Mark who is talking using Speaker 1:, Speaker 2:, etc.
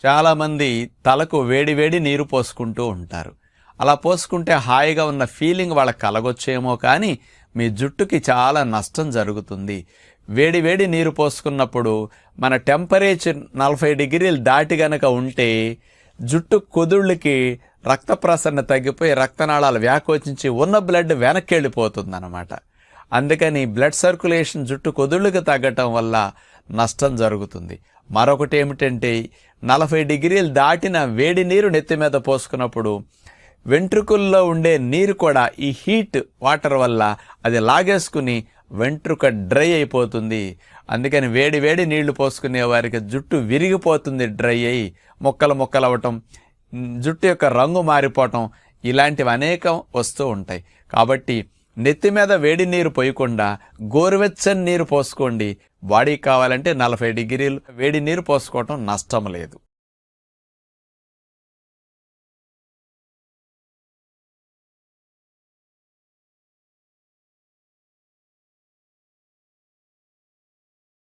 Speaker 1: చాలామంది తలకు వేడి వేడి నీరు పోసుకుంటూ ఉంటారు. అలా పోసుకుంటే హాయిగా ఉన్న ఫీలింగ్ వాళ్ళకి కలగొచ్చేమో, కానీ మీ జుట్టుకి చాలా నష్టం జరుగుతుంది. వేడి వేడి నీరు పోసుకున్నప్పుడు మన టెంపరేచర్ 40 డిగ్రీలు దాటి గనక ఉంటే జుట్టు కుదుళ్ళకి రక్త ప్రసరణ తగ్గిపోయి రక్తనాళాలు వ్యాకోచించి ఉన్న బ్లడ్ వెనక్కి వెళ్ళిపోతుందన్నమాట. అందుకని బ్లడ్ సర్క్యులేషన్ జుట్టు కుదుళ్ళకి తగ్గటం వల్ల నష్టం జరుగుతుంది. మరొకటి ఏమిటంటే 40 డిగ్రీలు దాటిన వేడి నీరు నెత్తి మీద పోసుకున్నప్పుడు వెంట్రుకల్లో ఉండే నీరు కూడా ఈ హీట్ వాటర్ వల్ల అది లాగేసుకుని వెంట్రుక డ్రై అయిపోతుంది. అందుకని వేడి వేడి నీళ్లు పోసుకునే వారికి జుట్టు విరిగిపోతుంది, డ్రై అయ్యి మొక్కలు అవ్వటం, జుట్టు యొక్క రంగు మారిపోవటం, ఇలాంటివి అనేకం వస్తూ ఉంటాయి. కాబట్టి నెత్తి మీద వేడి నీరు పోయకుండా గోరువెచ్చని నీరు పోసుకోండి. బాడీకి కావాలంటే 40 డిగ్రీలు వేడి నీరు పోసుకోవటం నష్టం లేదు.